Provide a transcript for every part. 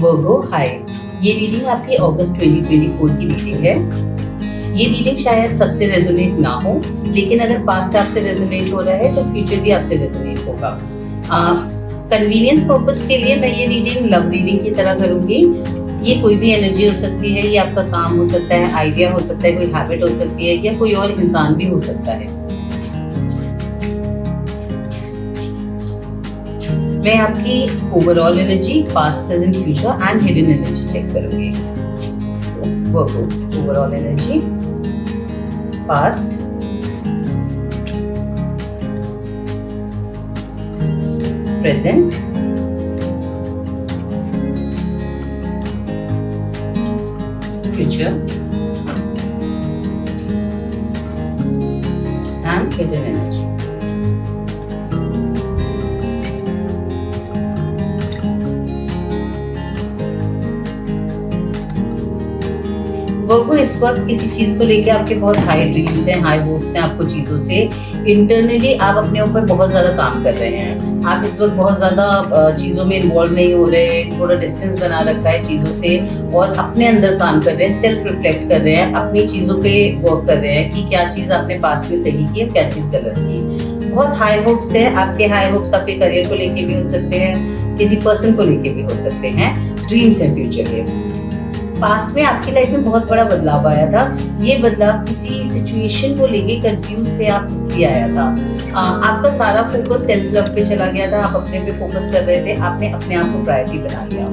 वर्गो हाय, ये रीडिंग आपकी अगस्त 2024 की रीडिंग है। ये रीडिंग शायद सबसे रेजोनेट ना हो, लेकिन अगर पास्ट आपसे रेजोनेट हो रहा है तो फ्यूचर भी आपसे रेजोनेट होगा। कन्वीनियंस पर्पस के लिए मैं ये रीडिंग लव रीडिंग की तरह करूंगी। ये कोई भी एनर्जी हो सकती है, ये आपका काम हो सकता है, आइडिया हो सकता है, कोई हैबिट हो सकती है, या कोई और इंसान भी हो सकता है। मैं आपकी overall energy, past, present, future and hidden energy check करूंगी। So Virgo, overall energy, past, present, future and hidden energy. Virgo, इस वक्त किसी चीज को लेके आपके बहुत हाई ड्रीम्स हैं, हाई होप्स हैं आपको चीजों से। इंटरनली आप अपने ऊपर बहुत ज्यादा काम कर रहे हैं। आप इस वक्त बहुत ज्यादा चीजों में इन्वॉल्व नहीं हो रहे, थोड़ा डिस्टेंस बना रखा है चीजों से और अपने अंदर काम कर रहे हैं, सेल्फ रिफ्लेक्ट कर रहे हैं, अपनी चीजों पे वर्क कर रहे हैं कि क्या चीज आपने पास्ट में सही की और क्या चीज गलत की। बहुत हाई होप्स है आपके। हाई होप्स आपके करियर को लेके भी हो सकते हैं, किसी पर्सन को लेके भी हो सकते हैं, ड्रीम्स हैं फ्यूचर के। पास्ट में आपकी लाइफ में बहुत बड़ा बदलाव आया था। ये बदलाव किसी सिचुएशन को लेके कंफ्यूज थे आप, इसलिए आया था। आपका सारा फोकस सेल्फ लव पे चला गया था, आप अपने पे फोकस कर रहे थे, आपने अपने आप को प्रायोरिटी बना लिया।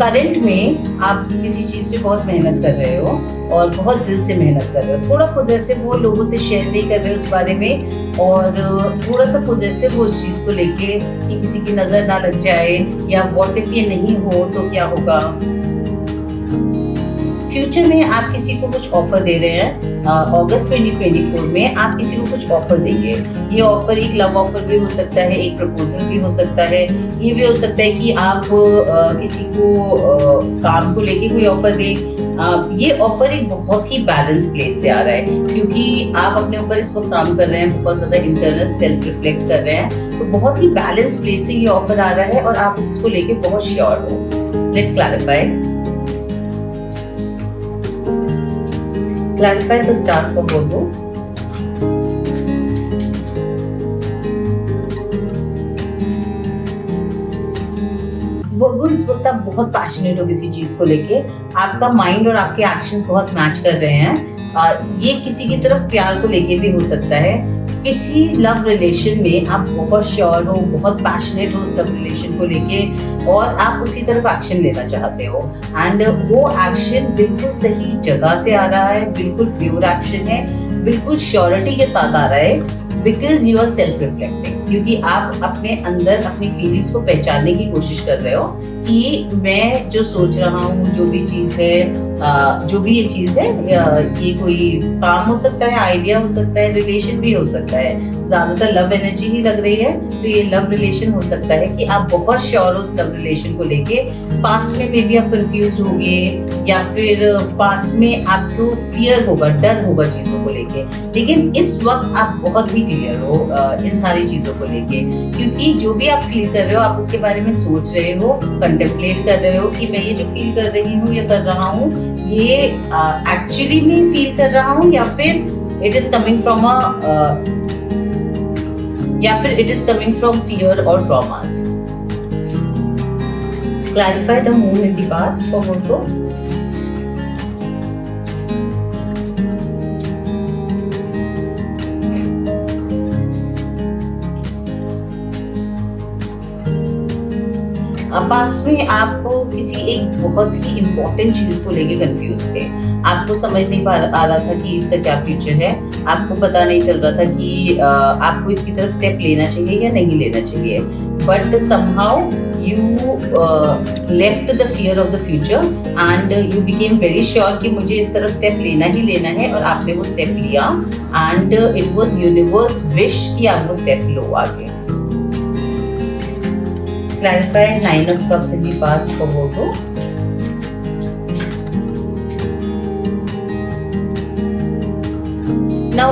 करंट में आप किसी चीज पे बहुत मेहनत कर रहे हो और बहुत दिल से मेहनत कर रहे हो, थोड़ा पॉजिटिव हो, लोगों से शेयर नहीं कर रहे हो उस बारे में, और थोड़ा सा पॉजिटिव हो उस चीज को लेके कि किसी की नजर ना लग जाए, या व्हाट इफ ये नहीं हो तो क्या होगा। फ्यूचर में आप किसी को कुछ ऑफर दे रहे हैं। अगस्त 2024 में आप किसी को कुछ ऑफर देंगे। ये ऑफर एक लव ऑफर भी हो सकता है, एक प्रपोजल भी हो सकता है। ये भी हो सकता है कि आप किसी को काम को लेके कोई ऑफर दें। ये ऑफर एक बहुत ही बैलेंस प्लेस से आ रहा है, क्योंकि आप अपने ऊपर इस वक्त काम कर रहे हैं, बहुत ज्यादा इंटरनल सेल्फ रिफ्लेक्ट कर रहे हैं, तो बहुत ही बैलेंस प्लेस से ये ऑफर आ रहा है और आप इसको लेके बहुत श्योर हो। Let's clarify. Clarify the start for Virgo. वर्गो, इस वक्त आप बहुत पैशनेट हो किसी चीज को लेके। आपका माइंड और आपके एक्शंस बहुत मैच कर रहे हैं। ये किसी की तरफ प्यार को लेके भी हो सकता है। किसी लव रिलेशन में आप बहुत श्योर हो, बहुत पैशनेट हो उस लव रिलेशन को लेके, और आप उसी तरफ एक्शन लेना चाहते हो। एंड वो एक्शन बिल्कुल सही जगह से आ रहा है, बिल्कुल प्योर एक्शन है, बिल्कुल श्योरिटी के साथ आ रहा है, because you are self reflecting. क्योंकि आप अपने अंदर अपनी फीलिंग्स को पहचानने की कोशिश कर रहे हो कि मैं जो सोच रहा हूँ, जो भी चीज है, जो भी ये चीज है, ये कोई काम हो सकता है, आइडिया हो सकता है, रिलेशन भी हो सकता है। ज्यादातर लव एनर्जी ही लग रही है, तो ये लव रिलेशन हो सकता है कि आप बहुत श्योर हो उस लव रिलेशन को लेके। पास्ट में मे बी आप कंफ्यूज होगे, या फिर पास्ट में आपको फियर होगा, डर होगा चीजों को लेके, लेकिन इस वक्त आप बहुत ही क्लियर हो इन सारी चीजों को लेके, क्योंकि जो भी आप फील कर रहे हो आप उसके बारे में सोच रहे हो, कंटेम्पलेट कर रहे हो कि मैं ये जो फील कर रही हूँ या कर रहा हूँ, ये एक्चुअली में फील कर रहा हूँ, या फिर it is coming from fear और traumas. Clarify the moon in the past for Virgo. Past में आप किसी एक बहुत ही इम्पोर्टेंट चीज को लेके कंफ्यूज थे। आपको समझ नहीं आ रहा था कि इसका क्या फ्यूचर है, आपको पता नहीं चल रहा था कि आपको इसकी तरफ स्टेप लेना चाहिए या नहीं लेना चाहिए, but somehow you left the fear of the future and you became very sure कि मुझे इस तरफ स्टेप लेना ही लेना है, और आपने वो स्टेप लिया and it was universe wish कि आप वो स्टेप लो आगे। Clarify 9 of cups in the past for Virgo. Now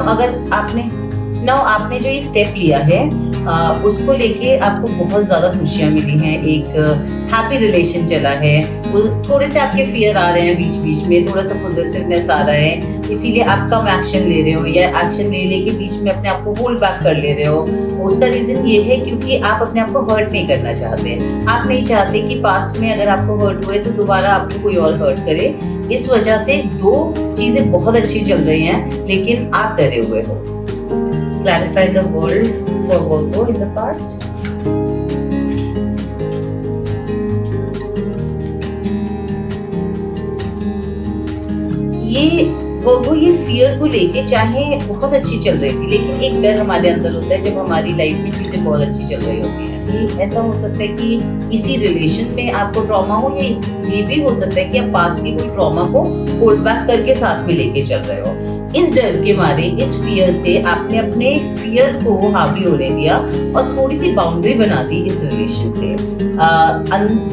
आपने जो ये स्टेप लिया है उसको लेके आपको बहुत ज़्यादा खुशियाँ मिली हैं, एक हैप्पी रिलेशन चला है। थोड़े से आपके फियर आ रहे हैं बीच बीच में, थोड़ा सा पॉजिटिवनेस आ रहा है, इसीलिए आप कम एक्शन ले रहे हो या एक्शन ले लेके बीच में अपने आप को होल्ड बैक कर ले रहे हो। उसका रीजन ये है क्योंकि आप अपने आप को हर्ट नहीं करना चाहते। आप नहीं चाहते कि पास्ट में अगर आपको हर्ट हुए तो दोबारा आपको कोई और हर्ट करे। इस वजह से दो चीजें बहुत अच्छी चल रही हैं लेकिन आप डरे हुए हो। Clarify the world for Virgo in the past. ये फियर को लेके चाहे बहुत अच्छी चल रही थी लेकिन एक डर हमारे अंदर होता है जब हमारी लाइफ में चीजें बहुत अच्छी चल रही होती हैं। ये ऐसा हो सकता है कि इसी रिलेशन में आपको ट्रॉमा हो, या ये भी हो सकता है कि आप पास्ट की कोई ट्रॉमा को होल्ड बैक करके साथ में लेके चल रहे हो। इस डर के मारे, इस फियर से आपने अपने फियर को हावी होने दिया और थोड़ी सी बाउंड्री बना दी इस रिलेशन से।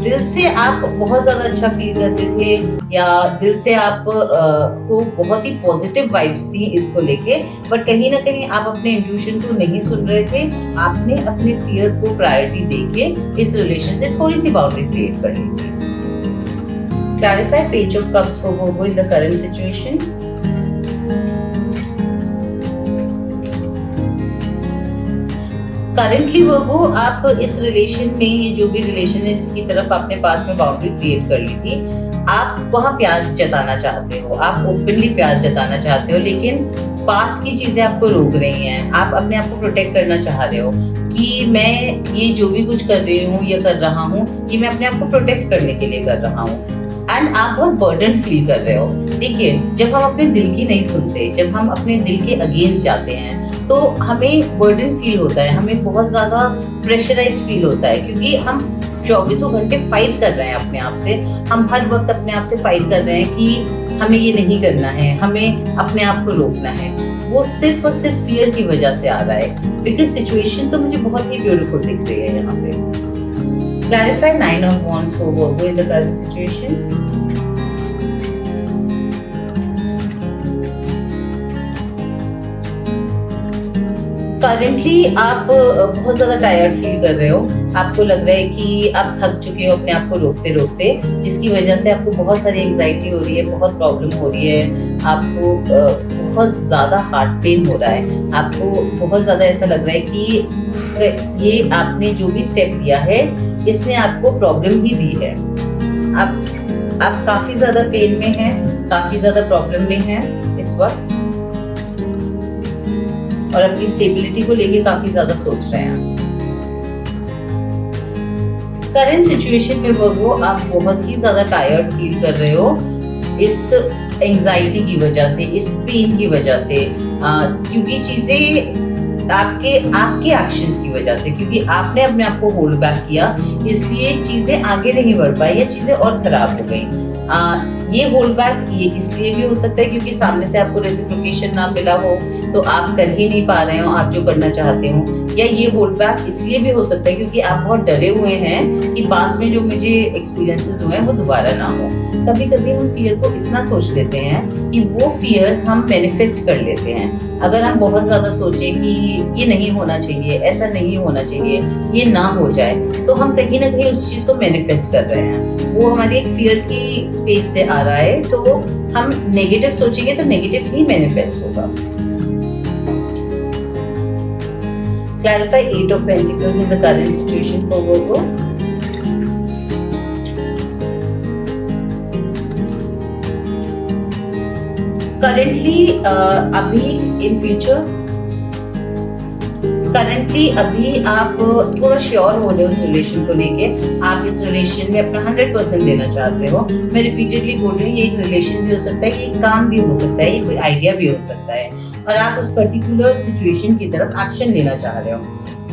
दिल से आप बहुत ज्यादा अच्छा फील करते थे या दिल से आप को बहुत ही पॉजिटिव वाइब्स थी इसको लेके, बट कहीं ना कहीं आप अपने इंट्यूशन को नहीं सुन रहे थे। आपने अपने फियर को प्रायोरिटी देके इस रिलेशन से थोड़ी सी बाउंड्री क्रिएट कर ली थी। Clarify page of cups for Virgo in the current situation. Currently Virgo आप इस रिलेशन में, ये जो भी रिलेशन है जिसकी तरफ आपने पास में बाउंड्री क्रिएट कर ली थी, आप वहाँ प्यार जताना चाहते हो, आप ओपनली प्यार जताना चाहते हो, लेकिन पास्ट की चीजें आपको रोक रही हैं। आप अपने आप को प्रोटेक्ट करना चाह रहे हो कि मैं ये जो भी कुछ कर रही हूँ या कर रहा हूँ, ये मैं अपने आप को प्रोटेक्ट करने के लिए कर रहा हूँ। एंड आप बहुत बर्डन फील कर रहे हो। देखिए, जब हम अपने दिल की नहीं सुनते, जब हम अपने दिल के अगेंस्ट जाते हैं तो हमें बर्डन फील होता है, हमें बहुत ज्यादा प्रेशराइज फील होता है, क्योंकि हम 24 घंटे फाइट कर रहे हैं अपने आप से। हम हर वक्त अपने आप से फाइट कर रहे हैं कि हमें ये नहीं करना है, हमें अपने आप को रोकना है। वो सिर्फ और सिर्फ फियर की वजह से आ रहा है, बिकॉज सिचुएशन तो मुझे बहुत ही ब्यूटीफुल दिख रही है यहाँ पे। Clarify 9 of Wands for Virgo in the current situation. Currently आप बहुत ज्यादा टायर्ड फील कर रहे हो। आपको लग रहा है कि आप थक चुके हो अपने आप को रोकते रोकते, जिसकी वजह से आपको बहुत सारी एंजाइटी हो रही है, बहुत प्रॉब्लम हो रही है, आपको बहुत ज्यादा हार्ट पेन हो रहा है, आपको बहुत ज्यादा ऐसा लग रहा है कि ये आपने जो भी स्टेप लिया है इसने आपको प्रॉब्लम ही दी है। आप काफी ज्यादा पेन में हैं, काफी ज्यादा प्रॉब्लम में हैं इस वक्त, और अपनी स्टेबिलिटी को लेके काफी ज्यादा सोच रहे हैं। करंट सिचुएशन में वर्गो आप बहुत ही ज्यादा टायर्ड फील कर रहे हो इस एंजाइटी की वजह से, इस पेन की वजह से, क्योंकि चीजें आपके एक्शंस की वजह से, क्योंकि आपने अपने आप को होल्ड बैक किया, इसलिए चीजें आगे नहीं बढ़ पाई या चीजें और खराब हो गई। ये होल्ड बैक ये इसलिए भी हो सकता है क्योंकि सामने से आपको रेसिप्रोकेशन ना मिला हो तो आप कर ही नहीं पा रहे हो आप जो करना चाहते हो, या ये होल्ड बैक इसलिए भी हो सकता है क्योंकि आप बहुत डरे हुए हैं कि पास्ट में जो मुझे एक्सपीरियंसेस हुए हैं वो दोबारा ना हो। कभी कभी हम फियर को इतना सोच लेते हैं कि वो फियर हम मैनिफेस्ट कर लेते हैं। अगर हम बहुत ज्यादा सोचे कि ये नहीं होना चाहिए, ऐसा नहीं होना चाहिए, ये ना हो जाए, तो हम कहीं ना कहीं उस चीज को मैनिफेस्ट कर रहे हैं। वो हमारी एक फियर की स्पेस से आ रहा है, तो हम नेगेटिव सोचेंगे तो नेगेटिव ही मैनिफेस्ट होगा। Clarify 8 of Pentacles in the current situation for Virgo. Currently, अभी आप थोड़ा श्योर हो रहे हो इस रिलेशन को लेके। आप इस रिलेशन में अपना 100% देना चाहते हो। मैं रिपीटेडली बोल रही हूँ, ये एक रिलेशन भी हो सकता है, ये एक काम भी हो सकता है, ये कोई आइडिया भी हो सकता है, और आप उस पर्टिकुलर सिचुएशन की तरफ एक्शन लेना चाह रहे हो।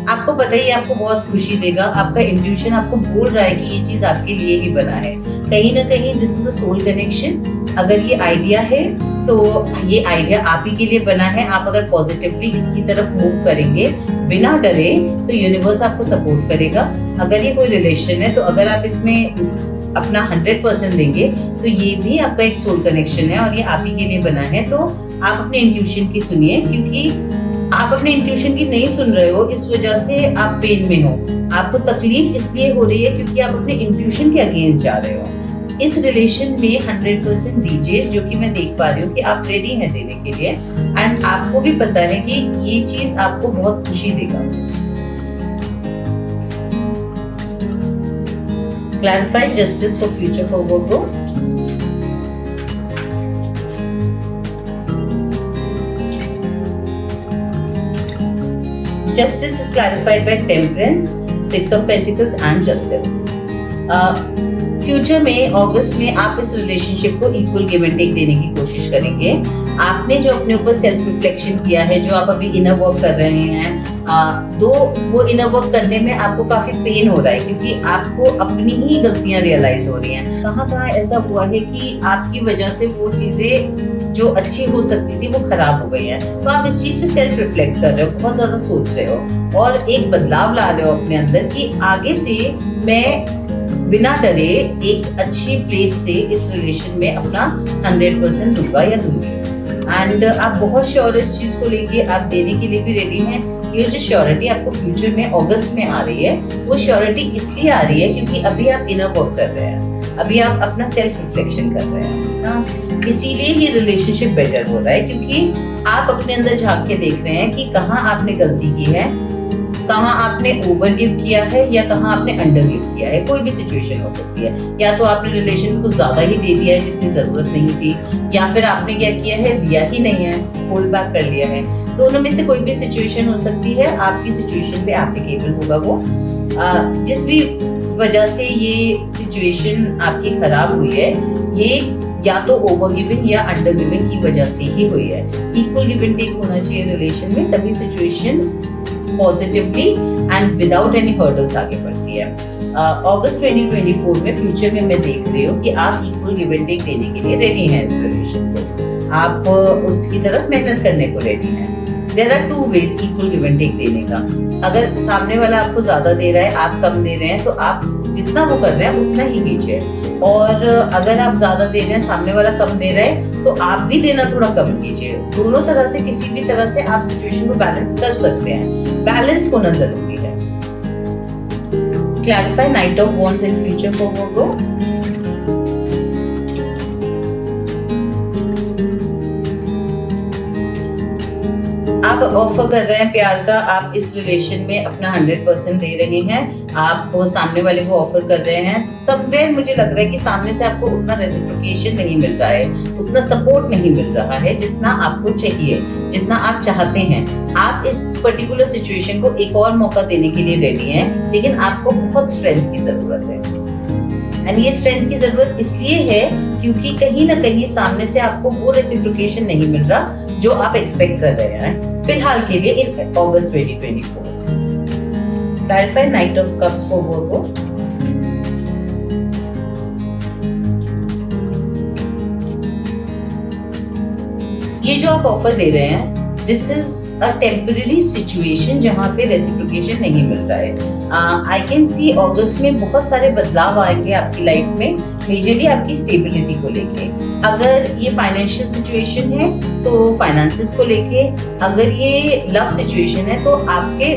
आपको पता ही आपको बहुत खुशी देगा। आपका इंट्यूशन आपको बोल रहा है कि ये चीज आपके लिए ही बना है। कहीं ना कहीं this is a soul connection. अगर ये आइडिया है तो ये आइडिया आप ही के लिए बना है। आप अगर पॉजिटिवली इसकी तरफ मूव करेंगे बिना डरे तो यूनिवर्स आपको सपोर्ट करेगा। अगर ये कोई रिलेशन है तो अगर आप इसमें अपना 100% देंगे तो ये भी आपका एक सोल कनेक्शन है और ये आप ही के लिए बना है। तो आप अपने इंट्यूशन की सुनिए, क्योंकि आप अपने इंट्यूशन की नहीं सुन रहे हो, इस वजह से आप पेन में हो। आपको तकलीफ इसलिए हो रही है क्योंकि आप अपने इंट्यूशन के अगेंस्ट जा रहे हो। इस रिलेशन में 100% दीजिए, जो कि मैं देख पा रही हूँ कि आप रेडी हैं देने के लिए, एंड आपको भी पता है कि ये चीज आपको बहुत खुशी देगा। Clarify justice for future for Virgo. Justice is clarified by Temperance, Six of Pentacles and Justice. Future में अगस्त में आप इस रिलेशनशिप को इक्वल गिव एंड टेक देने की कोशिश करेंगे। आपने जो अपने ऊपर सेल्फ रिफ्लेक्शन किया है, जो आप अभी इनर वर्क कर रहे हैं, तो वो इनर वर्क करने में आपको काफी पेन हो रहा है क्योंकि आपको अपनी ही गलतियां रियलाइज हो रही हैं। कहाँ ऐसा हुआ है कि आपकी वजह से वो चीजें जो अच्छी हो सकती थी वो खराब हो गई है, तो आप इस चीज पे सेल्फ रिफ्लेक्ट कर रहे हो, बहुत ज्यादा सोच रहे हो और एक बदलाव ला रहे हो अपने अंदर कि आगे से मैं बिना डरे एक अच्छी प्लेस से इस रिलेशन में अपना 100% दूंगा या दूंगी। एंड आप बहुत श्योर इस चीज को लेके आप देने के लिए भी रेडी हैं। ये जो श्योरिटी आपको फ्यूचर में अगस्त में आ रही है, वो श्योरिटी इसलिए आ रही है क्योंकि अभी आप इनर वर्क कर रहे हैं, अभी आप अपना सेल्फ रिफ्लेक्शन कर रहे हैं, इसीलिए ये रिलेशनशिप बेटर हो रहा है क्योंकि आप अपने अंदर झांक के देख रहे हैं कि कहाँ आपने गलती की है, कहाँ आपने ओवर गिव किया है या कहाँ आपने अंडर गिव किया है। कोई भी सिचुएशन हो सकती है, या तो आपने रिलेशन में कुछ ज्यादा ही दे दिया है जितनी जरूरत नहीं थी, या फिर आपने क्या किया है, दिया ही नहीं है, होल्ड बैक कर लिया है। दोनों में से कोई भी सिचुएशन हो सकती है, आपकी सिचुएशन पे एप्लीकेबल होगा वो। जिस भी वजह से ये सिचुएशन आपकी खराब हुई है, ये या तो ओवर गिविंग या अंडर गिविंग की वजह से ही हुई है। इक्वल गिव एंड टेक होना चाहिए रिलेशन में, तभी situation positively and without any hurdles आगे बढ़ती है। अगस्त 2024 में फ्यूचर में मैं देख रही हूँ कि आप इक्वल गिव एंड टेक देने के लिए रेडी हैं इस रिलेशन को, आप उसकी तरफ मेहनत करने को रेडी हैं। There are 2 ways equal give and take देने का। अगर सामने वाला आपको ज्यादा दे रहा है, आप कम दे रहे हैं, तो आप जितना वो कर रहे हैं उतना ही कीजिए, और अगर आप ज्यादा दे रहे हैं, सामने वाला कम दे रहा है, तो आप भी देना थोड़ा कम कीजिए। दोनों तरह से, किसी भी तरह से आप सिचुएशन को बैलेंस कर सकते हैं, बैलेंस होना जरूरी है। Clarify knight of wands in future for Virgo. आप ऑफर कर रहे हैं प्यार का, आप इस रिलेशन में अपना 100% दे रहे हैं, आप सामने वाले को ऑफर कर रहे हैं। समवेयर मुझे लग रहा है कि सामने से आपको उतना रेसिप्रोकेशन नहीं मिल रहा है, उतना सपोर्ट नहीं मिल रहा है जितना आपको चाहिए, जितना आप चाहते हैं। आप इस पर्टिकुलर सिचुएशन को एक और मौका देने के लिए रेडी हैं, लेकिन आपको बहुत स्ट्रेंथ की जरूरत है। एंड ये स्ट्रेंथ की जरूरत इसलिए है क्योंकि कहीं ना कहीं सामने से आपको वो रेसिप्रोकेशन नहीं मिल रहा जो आप एक्सपेक्ट कर रहे हैं फिलहाल के लिए in August 2024। Clarify knight of cups for Virgo. ये जो आप ऑफर दे रहे हैं, this is a temporary situation जहाँ पे रेसिप्रोकेशन नहीं मिल रहा है। आई कैन सी अगस्त में बहुत सारे बदलाव आएंगे आपकी लाइफ में, मेजरली आपकी स्टेबिलिटी को लेके। अगर ये फाइनेंशियल सिचुएशन है तो फाइनेंसेस को लेके, अगर ये लव सिचुएशन है तो आपके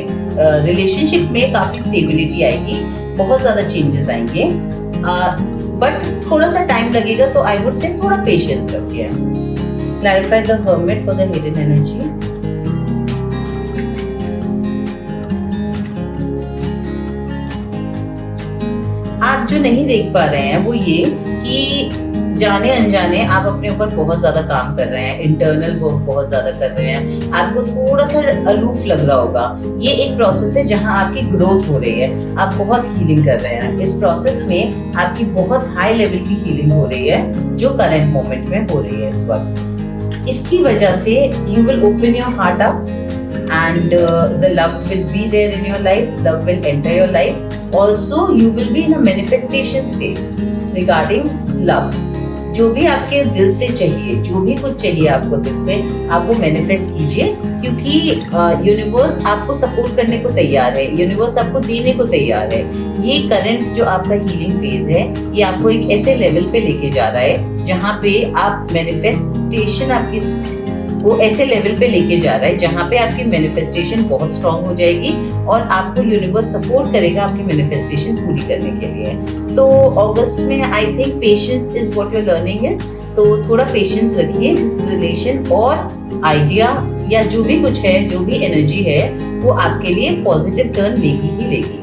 रिलेशनशिप में काफी स्टेबिलिटी आएगी, बहुत ज्यादा चेंजेस आएंगे, बट थोड़ा सा टाइम लगेगा, तो आई वुड से थोड़ा पेशेंस रखिए। Clarify the hermit for the hidden energy. आप जो नहीं देख पा रहे हैं वो ये कि जाने अनजाने आप अपने ऊपर बहुत ज्यादा काम कर रहे हैं, इंटरनल वर्क बहुत ज्यादा कर रहे हैं, आपको थोड़ा सा अलूफ लग रहा होगा। ये एक प्रोसेस है जहां आपकी ग्रोथ हो रही है, आप बहुत हीलिंग कर रहे हैं। इस प्रोसेस में आपकी बहुत हाई लेवल की हीलिंग हो रही है जो करंट मोमेंट में हो रही है इस वक्त। इसकी वजह से you will open your heart up and the love will be there in your life, love will enter your life. Also you will be in a manifestation state regarding love. जो भी आपके दिल से चाहिए, जो भी कुछ चाहिए आपको दिल से, आप वो मैनिफेस्ट कीजिए, क्योंकि यूनिवर्स आपको सपोर्ट करने को तैयार है, यूनिवर्स आपको देने को तैयार है। ये करंट जो आपका हीलिंग फेज है, ये आपको एक ऐसे लेवल पे लेके जा रहा है जहाँ पे आप मैनिफेस्टेशन आपकी वो ऐसे लेवल पे लेके जा रहा है जहाँ पे आपकी मैनिफेस्टेशन बहुत स्ट्रांग हो जाएगी और आपको यूनिवर्स सपोर्ट करेगा आपकी मैनिफेस्टेशन पूरी करने के लिए। तो अगस्त में I think patience is what your learning is, तो थोड़ा पेशेंस रखिए। दिस रिलेशन और आइडिया या जो भी कुछ है, जो भी एनर्जी है, वो आपके लिए पॉजिटिव टर्न लेगी ही लेगी।